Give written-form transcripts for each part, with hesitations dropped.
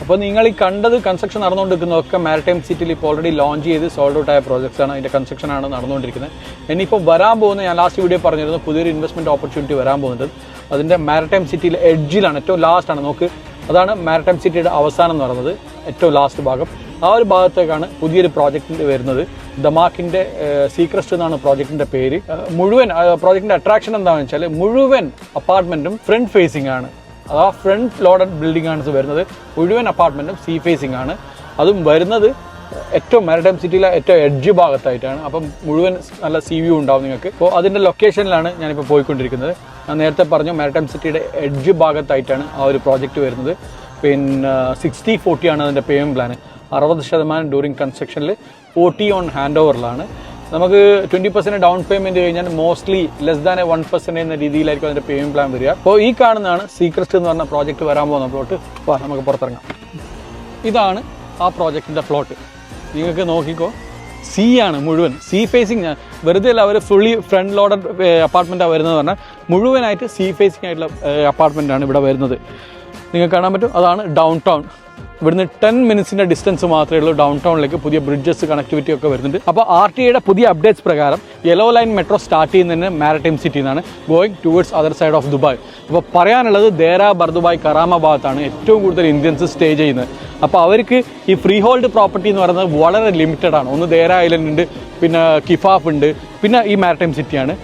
അപ്പോൾ നിങ്ങൾ ഈ കണ്ടത് കൺസ്ട്രക്ഷൻ നടന്നുകൊണ്ടിരിക്കുന്നതൊക്കെ മാരിടൈം സിറ്റിയിൽ ഇപ്പോൾ ഓൾറെഡി ലോഞ്ച് ചെയ്ത് സോൾഡ് ഔട്ട് ആയ പ്രോജക്ട്സാണ്. അതിൻ്റെ കൺസ്ട്രക്ഷനാണ് നടന്നുകൊണ്ടിരിക്കുന്നത്. ഇനിയിപ്പോൾ വരാൻ പോകുന്ന, ഞാൻ ലാസ്റ്റ് വീഡിയോ പറഞ്ഞിരുന്നു, പുതിയൊരു ഇൻവെസ്റ്റ്മെൻറ്റ് ഓപ്പർച്യൂണിറ്റി വരാൻ പോകുന്നത് അതിൻ്റെ മാരിടൈം സിറ്റിയിലെ എഡ്ജിലാണ്, ഏറ്റവും ലാസ്റ്റാണ്. നോക്ക്, അതാണ് മാരിടൈം സിറ്റിയുടെ അവസാനം എന്ന് പറയുന്നത്, ഏറ്റവും ലാസ്റ്റ് ഭാഗം. ആ ഒരു ഭാഗത്തേക്കാണ് പുതിയൊരു പ്രോജക്റ്റിൻ്റെ വരുന്നത്. ദമാക്കിൻ്റെ സീക്രസ്റ്റ് എന്നാണ് പ്രോജക്റ്റിൻ്റെ പേര്. മുഴുവൻ പ്രോജക്റ്റിൻ്റെ അട്രാക്ഷൻ എന്താണെന്ന് വെച്ചാൽ മുഴുവൻ അപ്പാർട്ട്മെൻറ്റും ഫ്രണ്ട് ഫേസിംഗ് ആണ്. അതാ ഫ്രണ്ട് ലോഡഡ് ബിൽഡിംഗ് ആണ് വരുന്നത്. മുഴുവൻ അപ്പാർട്ട്മെൻറ്റും സീ ഫേസിംഗ് ആണ്. അതും വരുന്നത് ഏറ്റവും മാരിടൈം സിറ്റിയിലെ ഏറ്റവും എഡ്ജ് ഭാഗത്തായിട്ടാണ്. അപ്പം മുഴുവൻ നല്ല സീ വ്യൂ ഉണ്ടാവും നിങ്ങൾക്ക്. അപ്പോൾ അതിൻ്റെ ലൊക്കേഷനിലാണ് ഞാനിപ്പോൾ പോയിക്കൊണ്ടിരിക്കുന്നത്. ഞാൻ നേരത്തെ പറഞ്ഞു മാരിടൈം സിറ്റിയുടെ എഡ്ജ് ഭാഗത്തായിട്ടാണ് ആ ഒരു പ്രോജക്റ്റ് വരുന്നത്. പിന്നെ 60-40 ആണ് അതിൻ്റെ പേയ്മെൻറ്റ് പ്ലാൻ. 60% ഡ്യൂറിങ് കൺസ്ട്രക്ഷനിൽ, 40 ഓൺ ഹാൻഡ് ഓവറിലാണ്. നമുക്ക് 20% ഡൗൺ പേയ്മെൻറ്റ് കഴിഞ്ഞാൽ മോസ്റ്റ്ലി ലെസ് ദാൻ 1% എന്ന രീതിയിലായിരിക്കും അതിൻ്റെ പേയ്മെൻറ്റ് പ്ലാൻ വരിക. അപ്പോൾ ഈ കാണുന്നതാണ് സീക്രസ്റ്റ് എന്ന് പറഞ്ഞ പ്രോജക്റ്റ് വരാൻ പോകുന്ന പ്ലോട്ട്. അപ്പോൾ നമുക്ക് പുറത്തിറങ്ങാം. ഇതാണ് ആ പ്രോജക്റ്റിൻ്റെ പ്ലോട്ട്. നിങ്ങൾക്ക് നോക്കിക്കോ, സീ ആണ് മുഴുവൻ, സീ ഫേസിങ്. വെറുതെ അല്ല, അവർ ഫുള്ളി ഫ്രണ്ട് ലോഡഡ് അപ്പാർട്ട്മെൻറ്റാണ് വരുന്നത് പറഞ്ഞാൽ മുഴുവനായിട്ട് സീ ഫേസിങ് ആയിട്ടുള്ള അപ്പാർട്ട്മെൻറ്റാണ് ഇവിടെ വരുന്നത്. നിങ്ങൾക്ക് കാണാൻ പറ്റും, അതാണ് ഡൗൺ ടൗൺ. ഇവിടുന്ന് 10 മിനിറ്റ്സിൻ്റെ ഡിസ്റ്റൻസ് മാത്രമേ ഉള്ളൂ ഡൗൺ ടൗണിലേക്ക്. പുതിയ ബ്രിഡ്ജസ്, കണക്ടിവിറ്റി ഒക്കെ വരുന്നുണ്ട്. അപ്പോൾ RTA പുതിയ അപ്ഡേറ്റ്സ് പ്രകാരം യെല്ലോ ലൈൻ മെട്രോ സ്റ്റാർട്ട് ചെയ്യുന്നതിന് മാരിടൈം സിറ്റിയിൽ നിന്നാണ്, going towards other side of Dubai. അപ്പോൾ പറയാനുള്ളത് ദേര, ബർദുബായ്, കറാമ ഭാഗത്താണ് ഏറ്റവും കൂടുതൽ ഇന്ത്യൻസ് സ്റ്റേ ചെയ്യുന്നത്. അപ്പോൾ അവർക്ക് ഈ ഫ്രീ ഹോൾഡ് പ്രോപ്പർട്ടി എന്ന് പറയുന്നത് വളരെ ലിമിറ്റഡ് ആണ്. ഒന്ന് ദേര ഐലൻഡ് ഉണ്ട്, പിന്നെ കിഫാഫ് ഉണ്ട്, പിന്നെ ഈ മാരിടൈം സിറ്റിയാണ്.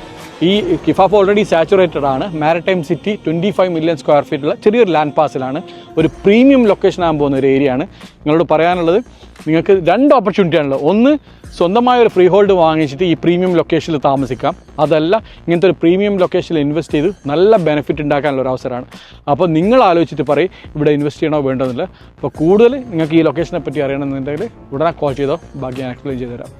ഈ കിഫാഫ് ഓൾറെഡി സാച്ചുറേറ്റഡ് ആണ്. മാരിടൈം സിറ്റി 25 മില്യൺ സ്ക്വയർ ഫീറ്റുള്ള ചെറിയൊരു ലാൻഡ് പാസിലാണ്. ഒരു പ്രീമിയം ലൊക്കേഷൻ ആകാൻ പോകുന്ന ഒരു ഏരിയ ആണ്. നിങ്ങളോട് പറയാനുള്ളത്, നിങ്ങൾക്ക് 2 ഓപ്പർച്യൂണിറ്റി ആണല്ലോ. ഒന്ന്, സ്വന്തമായ ഒരു ഫ്രീ ഹോൾഡ് വാങ്ങിച്ചിട്ട് ഈ പ്രീമിയം ലൊക്കേഷനിൽ താമസിക്കാം. അതല്ല, ഇങ്ങനത്തെ ഒരു പ്രീമിയം ലൊക്കേഷനിൽ ഇൻവെസ്റ്റ് ചെയ്ത് നല്ല ബെനിഫിറ്റ് ഉണ്ടാക്കാനുള്ള ഒരു അവസരമാണ്. അപ്പോൾ നിങ്ങൾ ആലോചിച്ചിട്ട് പറയും ഇവിടെ ഇൻവെസ്റ്റ് ചെയ്യണോ വേണ്ടതെന്നില്ല. അപ്പോൾ കൂടുതൽ നിങ്ങൾക്ക് ഈ ലൊക്കേഷനെ പറ്റി അറിയണമെന്നുണ്ടെങ്കിൽ ഉടനെ കോൾ ചെയ്തോ, ബാക്കി ഞാൻ എക്സ്പ്ലെയിൻ ചെയ്തു തരാം.